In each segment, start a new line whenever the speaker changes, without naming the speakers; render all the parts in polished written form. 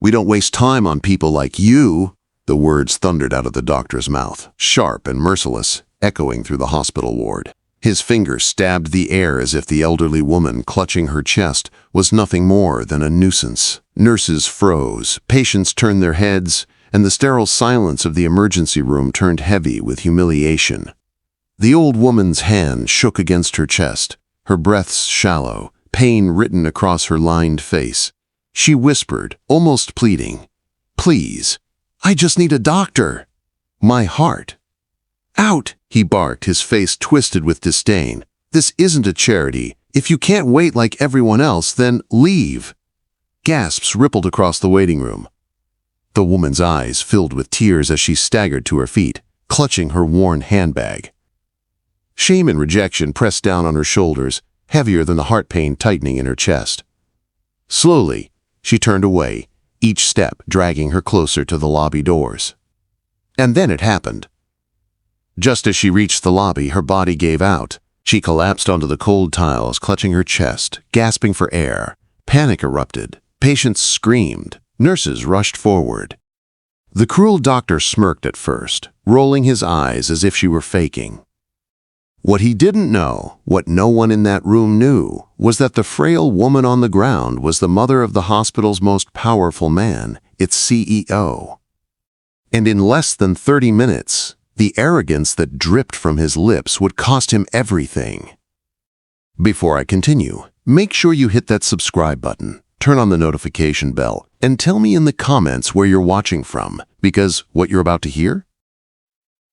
We don't waste time on people like you." The words thundered out of the doctor's mouth, sharp and merciless, echoing through the hospital ward. His fingers stabbed the air as if the elderly woman clutching her chest was nothing more than a nuisance. Nurses froze, patients turned their heads, and the sterile silence of the emergency room turned heavy with humiliation. The old woman's hand shook against her chest, her breaths shallow, pain written across her lined face. She whispered, almost pleading, "Please, I just need a doctor. My heart." "Out!" he barked, his face twisted with disdain. "This isn't a charity. If you can't wait like everyone else, then leave." Gasps rippled across the waiting room. The woman's eyes filled with tears as she staggered to her feet, clutching her worn handbag. Shame and rejection pressed down on her shoulders, heavier than the heart pain tightening in her chest. Slowly, she turned away, each step dragging her closer to the lobby doors. And then it happened. Just as she reached the lobby, her body gave out. She collapsed onto the cold tiles, clutching her chest, gasping for air. Panic erupted. Patients screamed. Nurses rushed forward. The cruel doctor smirked at first, rolling his eyes as if she were faking. What he didn't know, what no one in that room knew, was that the frail woman on the ground was the mother of the hospital's most powerful man, its CEO. And in less than 30 minutes, the arrogance that dripped from his lips would cost him everything. Before I continue, make sure you hit that subscribe button, turn on the notification bell, and tell me in the comments where you're watching from, because what you're about to hear?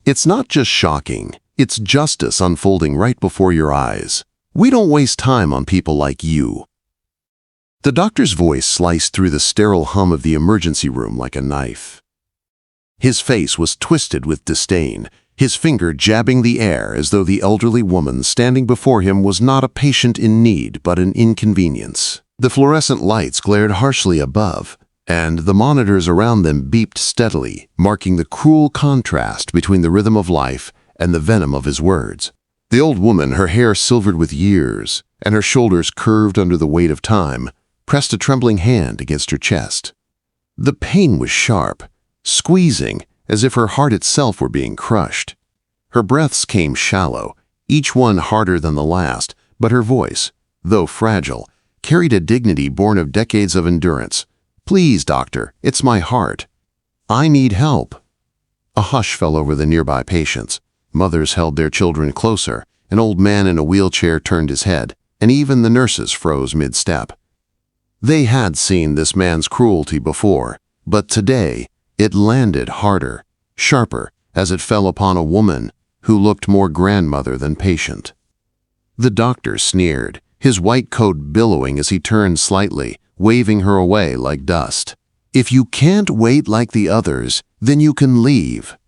It's not just shocking. It's justice unfolding right before your eyes. We don't waste time on people like you. The doctor's voice sliced through the sterile hum of the emergency room like a knife. His face was twisted with disdain, his finger jabbing the air as though the elderly woman standing before him was not a patient in need but an inconvenience. The fluorescent lights glared harshly above, and the monitors around them beeped steadily, marking the cruel contrast between the rhythm of life and the venom of his words. The old woman, her hair silvered with years, and her shoulders curved under the weight of time, pressed a trembling hand against her chest. The pain was sharp, squeezing, as if her heart itself were being crushed. Her breaths came shallow, each one harder than the last, but her voice, though fragile, carried a dignity born of decades of endurance. "Please, doctor, it's my heart. I need help." A hush fell over the nearby patients. Mothers held their children closer, an old man in a wheelchair turned his head, and even the nurses froze mid-step. They had seen this man's cruelty before, but today it landed harder, sharper, as it fell upon a woman who looked more grandmother than patient. The doctor sneered, his white coat billowing as he turned slightly, waving her away like dust. "If you can't wait like the others, then you can leave.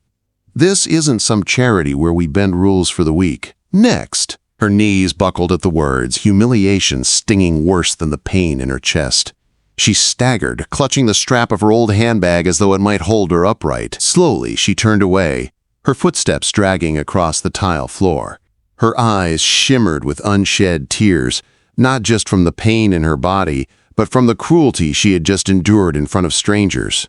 This isn't some charity where we bend rules for the weak. Next." Her knees buckled at the words, humiliation stinging worse than the pain in her chest. She staggered, clutching the strap of her old handbag as though it might hold her upright. Slowly, she turned away, her footsteps dragging across the tile floor. Her eyes shimmered with unshed tears, not just from the pain in her body, but from the cruelty she had just endured in front of strangers.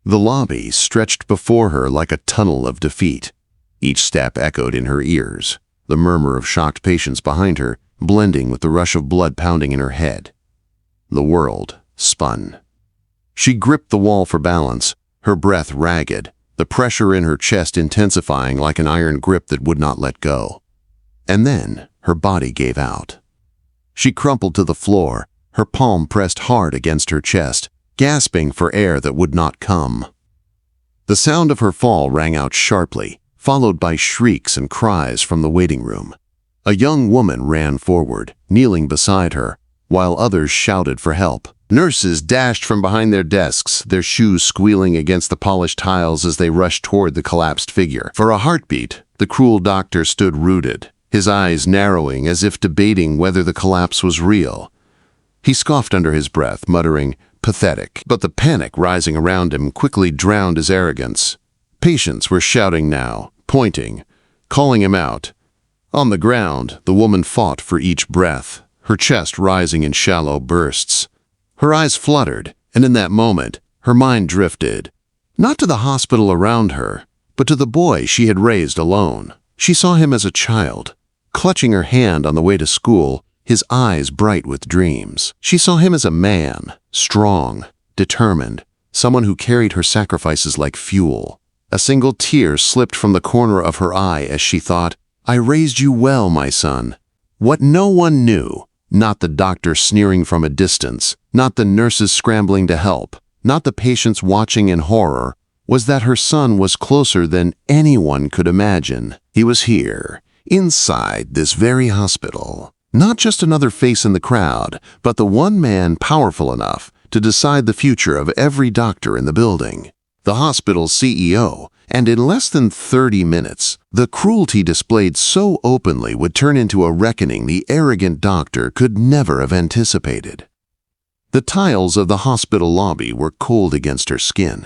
The lobby stretched before her like a tunnel of defeat. Each step echoed in her ears, the murmur of shocked patients behind her blending with the rush of blood pounding in her head. The world spun. She gripped the wall for balance, her breath ragged, the pressure in her chest intensifying like an iron grip that would not let go. And then her body gave out. She crumpled to the floor, her palm pressed hard against her chest, gasping for air that would not come. The sound of her fall rang out sharply, followed by shrieks and cries from the waiting room. A young woman ran forward, kneeling beside her, while others shouted for help. Nurses dashed from behind their desks, their shoes squealing against the polished tiles as they rushed toward the collapsed figure. For a heartbeat, the cruel doctor stood rooted, his eyes narrowing as if debating whether the collapse was real. He scoffed under his breath, muttering, "Pathetic," but the panic rising around him quickly drowned his arrogance. Patients were shouting now, pointing, calling him out. On the ground, the woman fought for each breath, her chest rising in shallow bursts. Her eyes fluttered, And in that moment, her mind drifted, not to the hospital around her, but to the boy she had raised alone. She saw him as a child, clutching her hand on the way to school, his eyes bright with dreams. She saw him as a man, strong, determined, someone who carried her sacrifices like fuel. A single tear slipped from the corner of her eye as she thought, "I raised you well, my son." What no one knew, not the doctor sneering from a distance, not the nurses scrambling to help, not the patients watching in horror, was that her son was closer than anyone could imagine. He was here, inside this very hospital. Not just another face in the crowd, but the one man powerful enough to decide the future of every doctor in the building. The hospital's CEO, and in less than 30 minutes, the cruelty displayed so openly would turn into a reckoning the arrogant doctor could never have anticipated. The tiles of the hospital lobby were cold against her skin.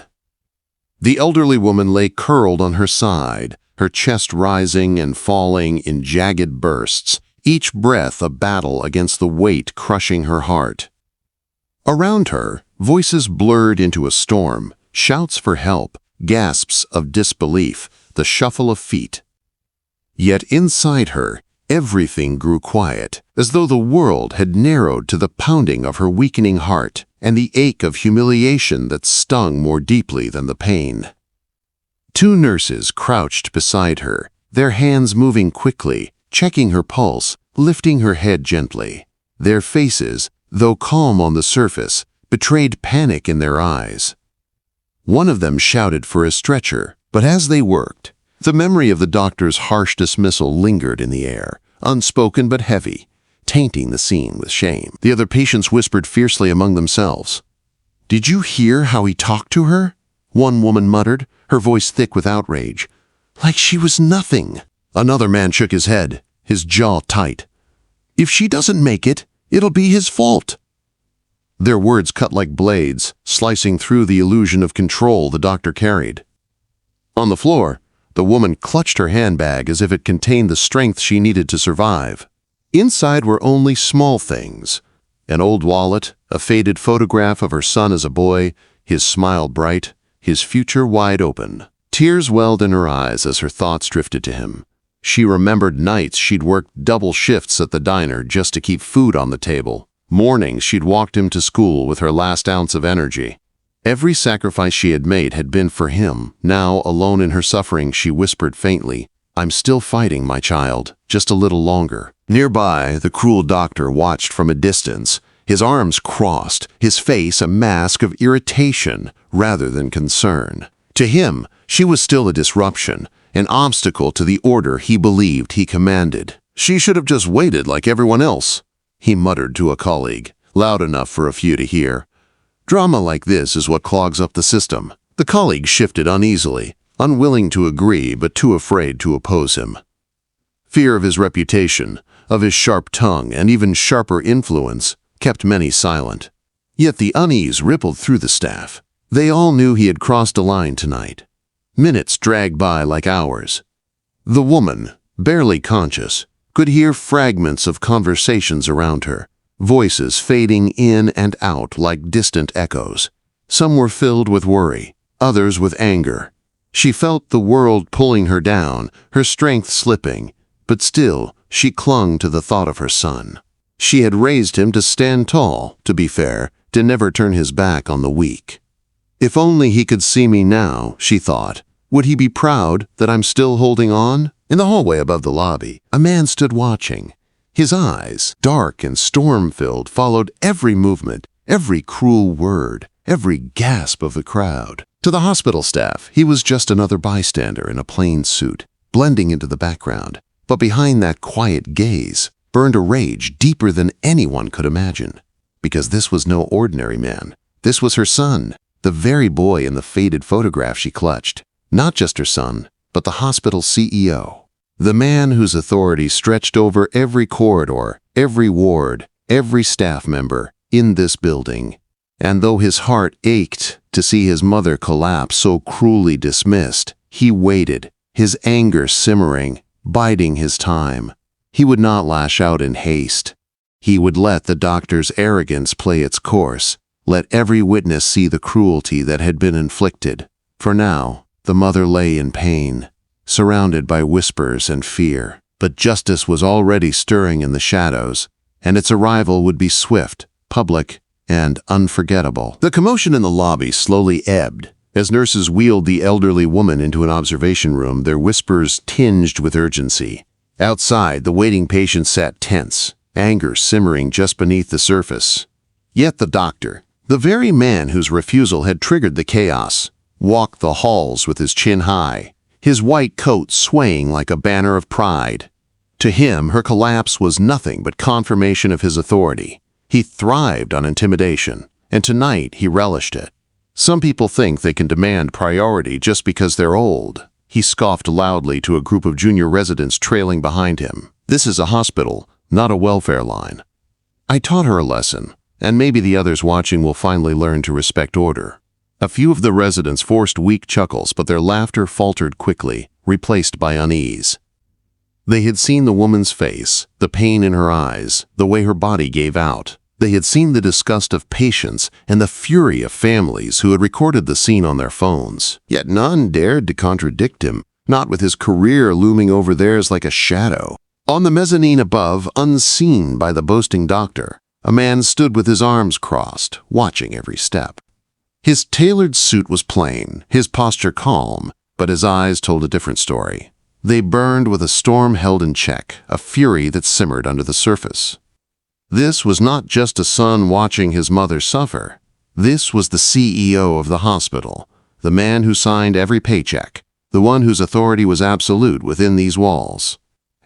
The elderly woman lay curled on her side, her chest rising and falling in jagged bursts, each breath a battle against the weight crushing her heart. Around her, voices blurred into a storm, shouts for help, gasps of disbelief, the shuffle of feet. Yet inside her, everything grew quiet, as though the world had narrowed to the pounding of her weakening heart and the ache of humiliation that stung more deeply than the pain. Two nurses crouched beside her, their hands moving quickly, checking her pulse, lifting her head gently. Their faces, though calm on the surface, betrayed panic in their eyes. One of them shouted for a stretcher, but as they worked, the memory of the doctor's harsh dismissal lingered in the air, unspoken but heavy, tainting the scene with shame. The other patients whispered fiercely among themselves. "Did you hear how he talked to her?" One woman muttered, her voice thick with outrage. "Like she was nothing." Another man shook his head, his jaw tight. "If she doesn't make it, it'll be his fault." Their words cut like blades, slicing through the illusion of control the doctor carried. On the floor, the woman clutched her handbag as if it contained the strength she needed to survive. Inside were only small things: an old wallet, a faded photograph of her son as a boy, his smile bright, his future wide open. Tears welled in her eyes as her thoughts drifted to him. She remembered nights she'd worked double shifts at the diner just to keep food on the table. Mornings she'd walked him to school with her last ounce of energy. Every sacrifice she had made had been for him. Now, alone in her suffering, she whispered faintly, "I'm still fighting, my child, just a little longer." Nearby, the cruel doctor watched from a distance, his arms crossed, his face a mask of irritation rather than concern. To him, she was still a disruption, an obstacle to the order he believed he commanded. "She should have just waited like everyone else," he muttered to a colleague, loud enough for a few to hear. "Drama like this is what clogs up the system." The colleague shifted uneasily, unwilling to agree but too afraid to oppose him. Fear of his reputation, of his sharp tongue and even sharper influence, kept many silent. Yet the unease rippled through the staff. They all knew he had crossed a line tonight. Minutes dragged by like hours. The woman, barely conscious, could hear fragments of conversations around her, voices fading in and out like distant echoes. Some were filled with worry, others with anger. She felt the world pulling her down, her strength slipping, but still she clung to the thought of her son. She had raised him to stand tall, to be fair, to never turn his back on the weak. If only he could see me now, she thought. Would he be proud that I'm still holding on? In the hallway above the lobby, a man stood watching. His eyes, dark and storm-filled, followed every movement, every cruel word, every gasp of the crowd. To the hospital staff, he was just another bystander in a plain suit, blending into the background. But behind that quiet gaze burned a rage deeper than anyone could imagine. Because this was no ordinary man. This was her son, the very boy in the faded photograph she clutched. Not just her son, but the hospital CEO. The man whose authority stretched over every corridor, every ward, every staff member in this building. And though his heart ached to see his mother collapse so cruelly dismissed, he waited, his anger simmering, biding his time. He would not lash out in haste. He would let the doctor's arrogance play its course, Let every witness see the cruelty that had been inflicted. For now, the mother lay in pain, surrounded by whispers and fear. But justice was already stirring in the shadows, and its arrival would be swift, public, and unforgettable. The commotion in the lobby slowly ebbed. As nurses wheeled the elderly woman into an observation room, their whispers tinged with urgency. Outside, the waiting patients sat tense, anger simmering just beneath the surface. Yet the doctor, the very man whose refusal had triggered the chaos, walked the halls with his chin high, his white coat swaying like a banner of pride. To him, her collapse was nothing but confirmation of his authority. He thrived on intimidation, and tonight he relished it. Some people think they can demand priority just because they're old. He scoffed loudly to a group of junior residents trailing behind him. This is a hospital, not a welfare line. I taught her a lesson, and maybe the others watching will finally learn to respect order. A few of the residents forced weak chuckles, but their laughter faltered quickly, replaced by unease. They had seen the woman's face, the pain in her eyes, the way her body gave out. They had seen the disgust of patients and the fury of families who had recorded the scene on their phones. Yet none dared to contradict him, not with his career looming over theirs like a shadow. On the mezzanine above, unseen by the boasting doctor, a man stood with his arms crossed, watching every step. His tailored suit was plain, his posture calm, but his eyes told a different story. They burned with a storm held in check, a fury that simmered under the surface. This was not just a son watching his mother suffer. This was the CEO of the hospital, the man who signed every paycheck, the one whose authority was absolute within these walls.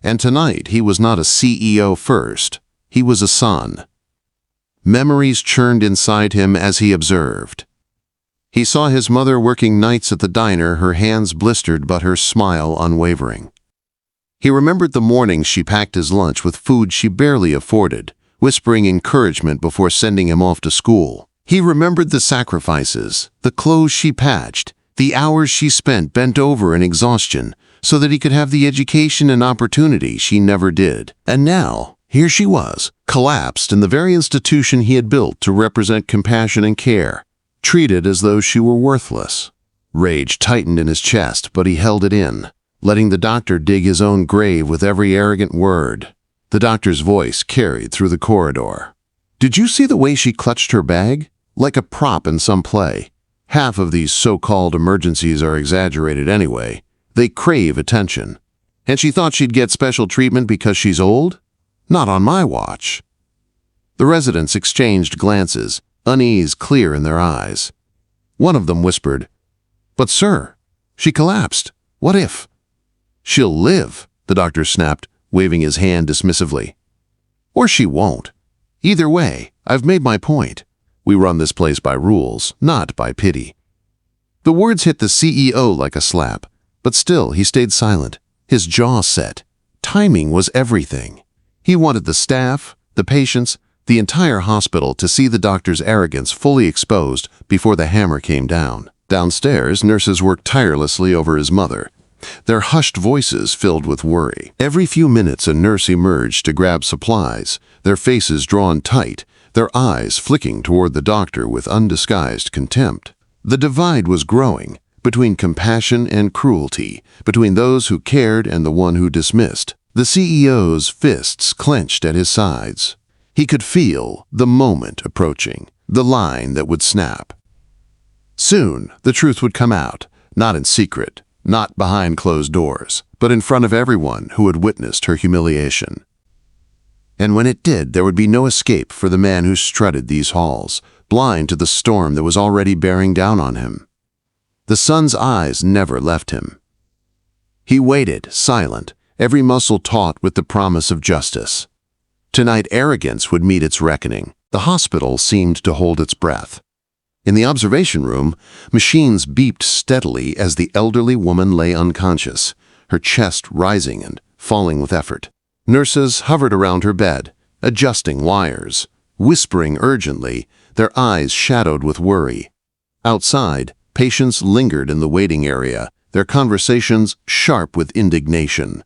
And tonight he was not a CEO first, he was a son. Memories churned inside him as he observed. He saw his mother working nights at the diner, her hands blistered but her smile unwavering. He remembered the mornings she packed his lunch with food she barely afforded, whispering encouragement before sending him off to school. He remembered the sacrifices, the clothes she patched, the hours she spent bent over in exhaustion so that he could have the education and opportunity she never did. And now, here she was, collapsed in the very institution he had built to represent compassion and care, treated as though she were worthless. Rage tightened in his chest, but he held it in, letting the doctor dig his own grave with every arrogant word. The doctor's voice carried through the corridor. Did you see the way she clutched her bag? Like a prop in some play. Half of these so-called emergencies are exaggerated anyway. They crave attention. And she thought she'd get special treatment because she's old? Not on my watch. The residents exchanged glances, unease clear in their eyes. One of them whispered, "But sir, she collapsed. What if?" "She'll live," the doctor snapped, waving his hand dismissively. "Or she won't. Either way, I've made my point. We run this place by rules, not by pity." The words hit the CEO like a slap, but still he stayed silent, his jaw set. Timing was everything. He wanted the staff, the patients, the entire hospital to see the doctor's arrogance fully exposed before the hammer came down. Downstairs, nurses worked tirelessly over his mother, their hushed voices filled with worry. Every few minutes a nurse emerged to grab supplies, their faces drawn tight, their eyes flicking toward the doctor with undisguised contempt. The divide was growing, between compassion and cruelty, between those who cared and the one who dismissed. The CEO's fists clenched at his sides. He could feel the moment approaching, the line that would snap. Soon, the truth would come out, not in secret, not behind closed doors, but in front of everyone who had witnessed her humiliation. And when it did, there would be no escape for the man who strutted these halls, blind to the storm that was already bearing down on him. The son's eyes never left him. He waited, silent, every muscle taut with the promise of justice. Tonight, arrogance would meet its reckoning. The hospital seemed to hold its breath. In the observation room, machines beeped steadily as the elderly woman lay unconscious, her chest rising and falling with effort. Nurses hovered around her bed, adjusting wires, whispering urgently, their eyes shadowed with worry. Outside, patients lingered in the waiting area, their conversations sharp with indignation.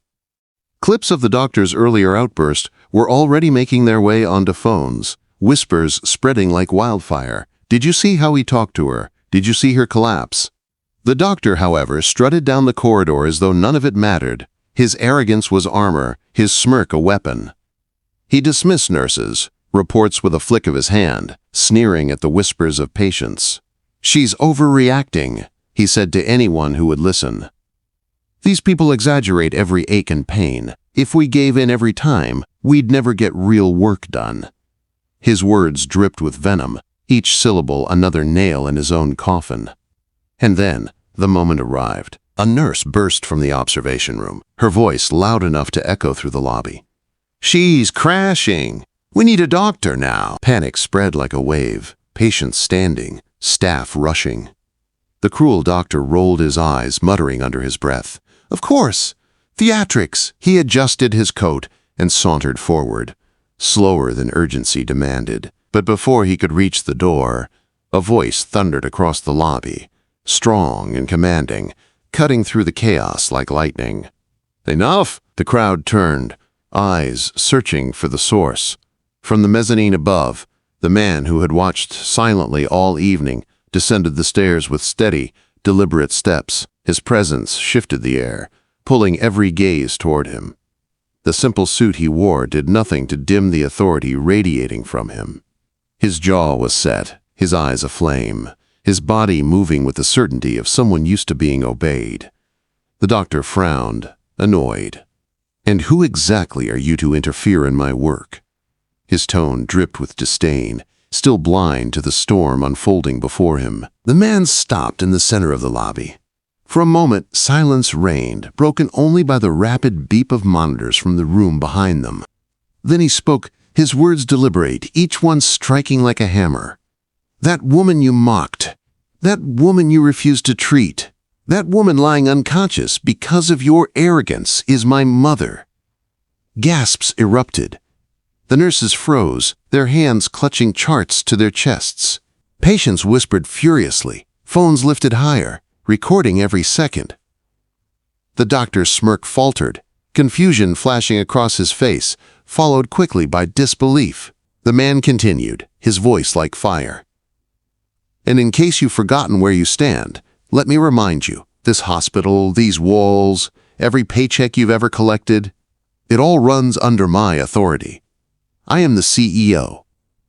Clips of the doctor's earlier outburst were already making their way onto phones, whispers spreading like wildfire, Did you see how he talked to her? Did you see her collapse? The doctor, however, strutted down the corridor as though none of it mattered. His arrogance was armor, his smirk a weapon. He dismissed nurses, reports with a flick of his hand, sneering at the whispers of patients. "She's overreacting," he said to anyone who would listen. "These people exaggerate every ache and pain. If we gave in every time, we'd never get real work done." His words dripped with venom, each syllable another nail in his own coffin. And then, the moment arrived. A nurse burst from the observation room, her voice loud enough to echo through the lobby. "She's crashing! We need a doctor now!" Panic spread like a wave, patients standing, staff rushing. The cruel doctor rolled his eyes, muttering under his breath. "Of course! Theatrics!" He adjusted his coat and sauntered forward, slower than urgency demanded. But before he could reach the door, a voice thundered across the lobby, strong and commanding, cutting through the chaos like lightning. "Enough!" The crowd turned, eyes searching for the source. From the mezzanine above, the man who had watched silently all evening descended the stairs with steady, deliberate steps. His presence shifted the air, pulling every gaze toward him. The simple suit he wore did nothing to dim the authority radiating from him. His jaw was set, his eyes aflame, his body moving with the certainty of someone used to being obeyed. The doctor frowned, annoyed. "And who exactly are you to interfere in my work?" His tone dripped with disdain, still blind to the storm unfolding before him. The man stopped in the center of the lobby. For a moment, silence reigned, broken only by the rapid beep of monitors from the room behind them. Then he spoke, his words deliberate, each one striking like a hammer. "That woman you mocked, that woman you refused to treat, that woman lying unconscious because of your arrogance is my mother." Gasps erupted. The nurses froze, their hands clutching charts to their chests. Patients whispered furiously, phones lifted higher, recording every second. The doctor's smirk faltered, confusion flashing across his face, followed quickly by disbelief. The man continued, his voice like fire. "And in case you've forgotten where you stand, let me remind you, this hospital, these walls, every paycheck you've ever collected, it all runs under my authority. I am the CEO.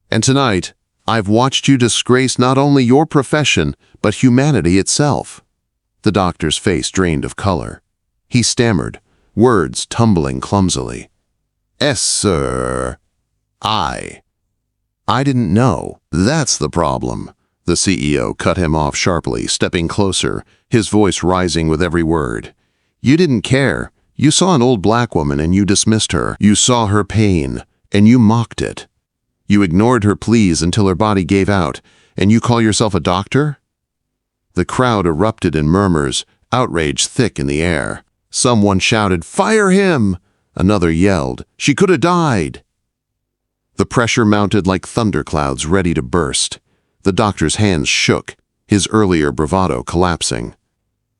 And tonight, I've watched you disgrace not only your profession, but humanity itself." The doctor's face drained of color. He stammered, words tumbling clumsily. "Yes, sir. I didn't know. That's the problem." The CEO cut him off sharply, stepping closer, his voice rising with every word. "You didn't care. You saw an old black woman and you dismissed her. You saw her pain, and you mocked it. You ignored her pleas until her body gave out, and you call yourself a doctor?" The crowd erupted in murmurs, outrage thick in the air. Someone shouted, "Fire him!" Another yelled, "She could have died!" The pressure mounted like thunderclouds ready to burst. The doctor's hands shook, his earlier bravado collapsing.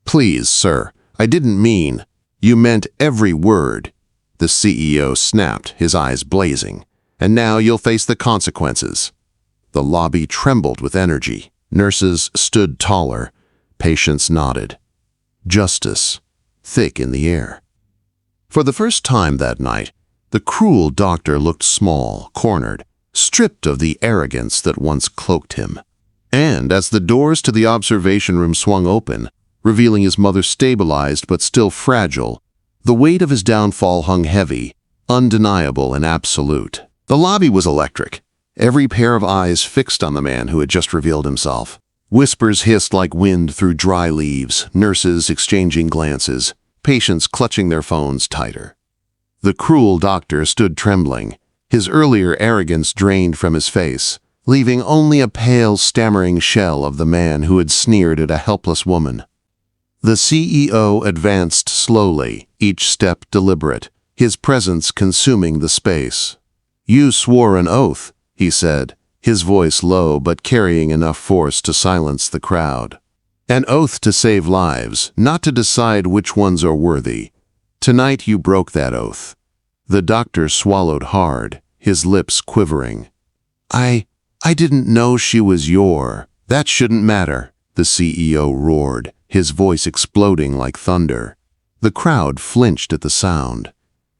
"Please, sir, I didn't mean. You meant every word." The CEO snapped, his eyes blazing. "And now you'll face the consequences." The lobby trembled with energy. Nurses stood taller. Patients nodded. Justice, thick in the air. For the first time that night, the cruel doctor looked small, cornered, stripped of the arrogance that once cloaked him. And as the doors to the observation room swung open, revealing his mother stabilized but still fragile, the weight of his downfall hung heavy, undeniable and absolute. The lobby was electric, every pair of eyes fixed on the man who had just revealed himself. Whispers hissed like wind through dry leaves, nurses exchanging glances, patients clutching their phones tighter. The cruel doctor stood trembling, his earlier arrogance drained from his face, leaving only a pale, stammering shell of the man who had sneered at a helpless woman. The CEO advanced slowly, each step deliberate, his presence consuming the space. "You swore an oath," he said, his voice low but carrying enough force to silence the crowd. "An oath to save lives, not to decide which ones are worthy. Tonight you broke that oath." The doctor swallowed hard, his lips quivering. I "I didn't know she was your—" "That shouldn't matter," the CEO roared, his voice exploding like thunder. The crowd flinched at the sound.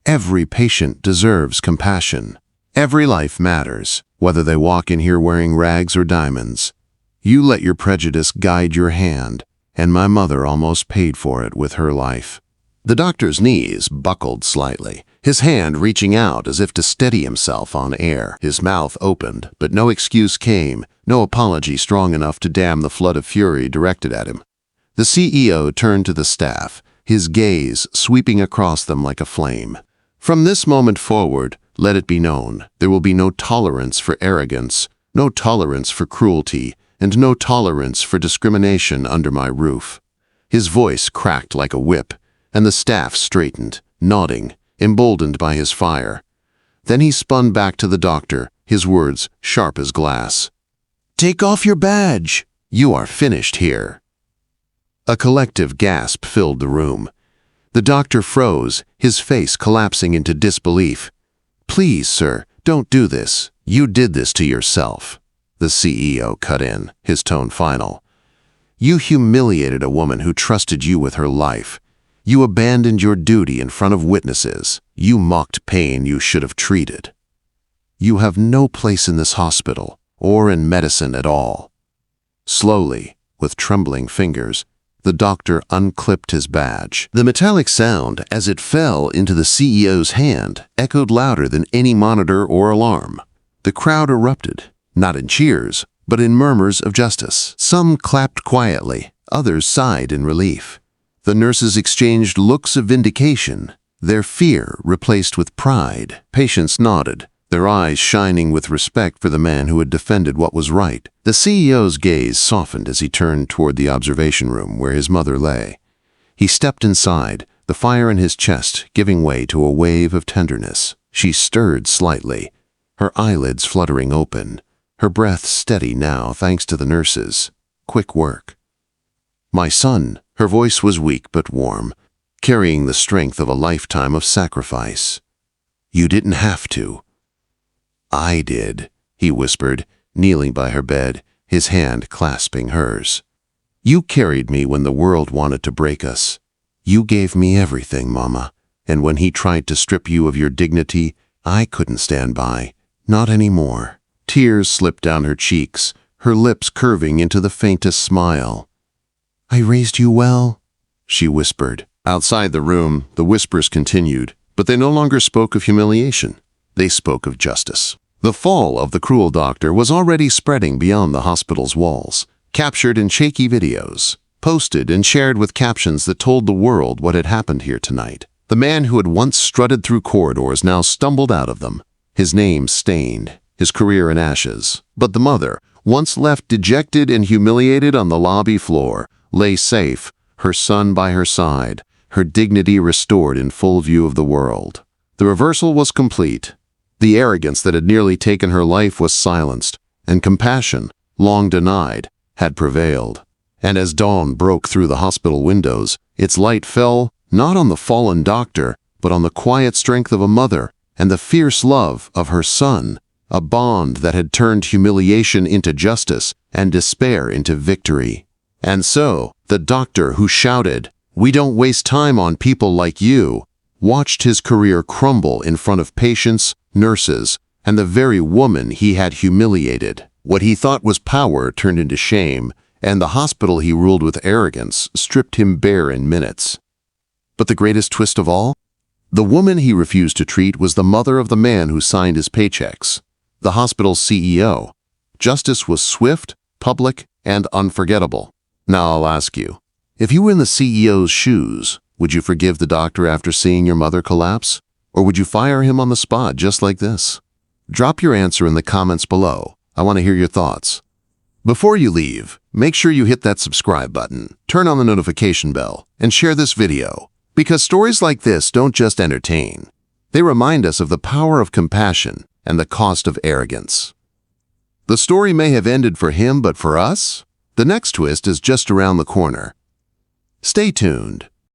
Every patient deserves compassion. Every life matters, whether they walk in here wearing rags or diamonds. You let your prejudice guide your hand, and my mother almost paid for it with her life. The doctor's knees buckled slightly, his hand reaching out as if to steady himself on air. His mouth opened, but no excuse came, no apology strong enough to dam the flood of fury directed at him. The CEO turned to the staff, his gaze sweeping across them like a flame. "From this moment forward, let it be known, there will be no tolerance for arrogance, no tolerance for cruelty, and no tolerance for discrimination under my roof." His voice cracked like a whip, and the staff straightened, nodding, emboldened by his fire. Then he spun back to the doctor, his words sharp as glass. "Take off your badge. You are finished here." A collective gasp filled the room. The doctor froze, his face collapsing into disbelief. "Please, sir, don't do this. You did this to yourself," the CEO cut in, his tone final. "You humiliated a woman who trusted you with her life. You abandoned your duty in front of witnesses. You mocked pain you should have treated. You have no place in this hospital, or in medicine at all." Slowly, with trembling fingers, the doctor unclipped his badge. The metallic sound, as it fell into the CEO's hand, echoed louder than any monitor or alarm. The crowd erupted, not in cheers, but in murmurs of justice. Some clapped quietly, others sighed in relief. The nurses exchanged looks of vindication, their fear replaced with pride. Patients nodded, their eyes shining with respect for the man who had defended what was right. The CEO's gaze softened as he turned toward the observation room where his mother lay. He stepped inside, the fire in his chest giving way to a wave of tenderness. She stirred slightly, her eyelids fluttering open, her breath steady now thanks to the nurses. Quick work. "My son," her voice was weak but warm, carrying the strength of a lifetime of sacrifice. "You didn't have to." "I did," he whispered, kneeling by her bed, his hand clasping hers. "You carried me when the world wanted to break us. You gave me everything, Mama, and when he tried to strip you of your dignity, I couldn't stand by. Not anymore." Tears slipped down her cheeks, her lips curving into the faintest smile. "I raised you well," she whispered. Outside the room, the whispers continued, but they no longer spoke of humiliation. They spoke of justice. The fall of the cruel doctor was already spreading beyond the hospital's walls, captured in shaky videos, posted and shared with captions that told the world what had happened here tonight. The man who had once strutted through corridors now stumbled out of them, his name stained, his career in ashes. But the mother, once left dejected and humiliated on the lobby floor, lay safe, her son by her side, her dignity restored in full view of the world. The reversal was complete. The arrogance that had nearly taken her life was silenced, and compassion, long denied, had prevailed. And as dawn broke through the hospital windows, its light fell not on the fallen doctor, but on the quiet strength of a mother and the fierce love of her son, a bond that had turned humiliation into justice and despair into victory. And so, the doctor who shouted, "We don't waste time on people like you," watched his career crumble in front of patients, nurses, and the very woman he had humiliated. What he thought was power turned into shame, and the hospital he ruled with arrogance stripped him bare in minutes. But the greatest twist of all? The woman he refused to treat was the mother of the man who signed his paychecks, the hospital's CEO. Justice was swift, public, and unforgettable. Now I'll ask you, if you were in the CEO's shoes, would you forgive the doctor after seeing your mother collapse? Or would you fire him on the spot just like this? Drop your answer in the comments below. I want to hear your thoughts. Before you leave, make sure you hit that subscribe button, turn on the notification bell, and share this video. Because stories like this don't just entertain. They remind us of the power of compassion and the cost of arrogance. The story may have ended for him, but for us, the next twist is just around the corner. Stay tuned.